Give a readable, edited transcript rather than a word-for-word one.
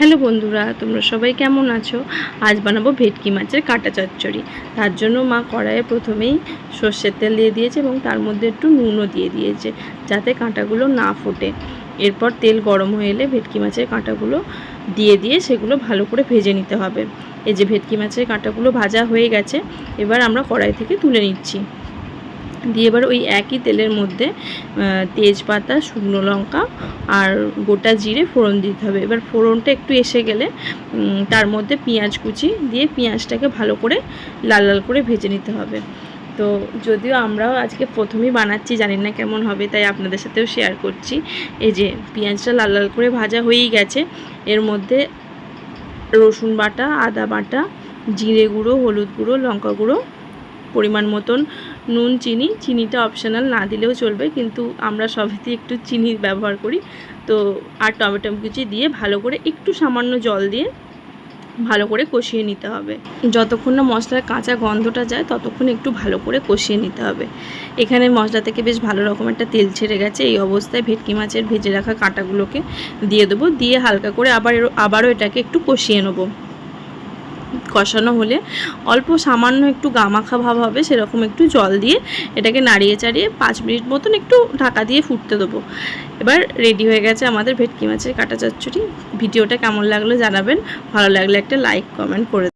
Hello বন্ধুরা, তোমরা সবাই কেমন আছো? আজ বানাবো ভেটকি মাছের কাঁটা চচ্চড়ি। তার জন্য মা কড়াইয়ে প্রথমেই সর্ষের তেল দিয়ে দিয়েছে এবং তার মধ্যে একটু নুনও দিয়ে দিয়েছে যাতে কাঁটাগুলো না ফোটে। এরপর তেল গরম হয়ে এলে ভেটকি মাছের কাঁটাগুলো দিয়ে সেগুলো ভালো করে ভেজে নিতে হবে। এই যে ভেটকি মাছের কাঁটাগুলো ভাজা হয়ে গেছে, এবার আমরা কড়াই থেকে তুলে নিচ্ছি। দিয়ে এবার ওই একই তেলের মধ্যে তেজপাতা, শুকনো লঙ্কা আর গোটা জিরে ফোড়ন দিতে হবে। এবার ফোড়নটা একটু এসে গেলে তার মধ্যে পেঁয়াজ কুচি দিয়ে পেঁয়াজটাকে ভালো করে লাল লাল করে ভেজে নিতে হবে। তো যদিও আমরাও আজকে প্রথমেই বানাচ্ছি, জানি না কেমন হবে, তাই আপনাদের সাথেও শেয়ার করছি। এই যে পেঁয়াজটা লাল লাল করে ভাজা হয়েই গেছে, এর মধ্যে রসুন বাটা, আদা বাটা, জিরে গুঁড়ো, হলুদ গুঁড়ো, লঙ্কা গুঁড়ো, পরিমাণ মতন নুন, চিনিটা অপশনাল, না দিলেও চলবে, কিন্তু আমরা সবেতেই একটু চিনি ব্যবহার করি। তো আর টমেটো কুচি দিয়ে ভালো করে একটু সামান্য জল দিয়ে ভালো করে কষিয়ে নিতে হবে। যতক্ষণ না মশলার কাঁচা গন্ধটা যায় ততক্ষণ একটু ভালো করে কষিয়ে নিতে হবে। এখানে মশলা থেকে বেশ ভালো রকম একটা তেল ছেড়ে গেছে। এই অবস্থায় ভেটকি মাছের ভেজে রাখা কাঁটাগুলোকে দিয়ে দেবো। দিয়ে হালকা করে আবারও এটাকে একটু কষিয়ে নেবো। কষানো হলে অল্প সামান্য একটু গামাখা ভাব হবে, সেরকম একটু জল দিয়ে এটাকে নাড়িয়ে চাড়িয়ে 5 মিনিট মতন একটু ঢাকা দিয়ে ফুটতে দেবো। এবার রেডি হয়ে গেছে আমাদের ভেটকি মাছের কাঁটা চচ্চড়ি। ভিডিওটা কেমন লাগলো জানাবেন, ভালো লাগলে একটা লাইক কমেন্ট করে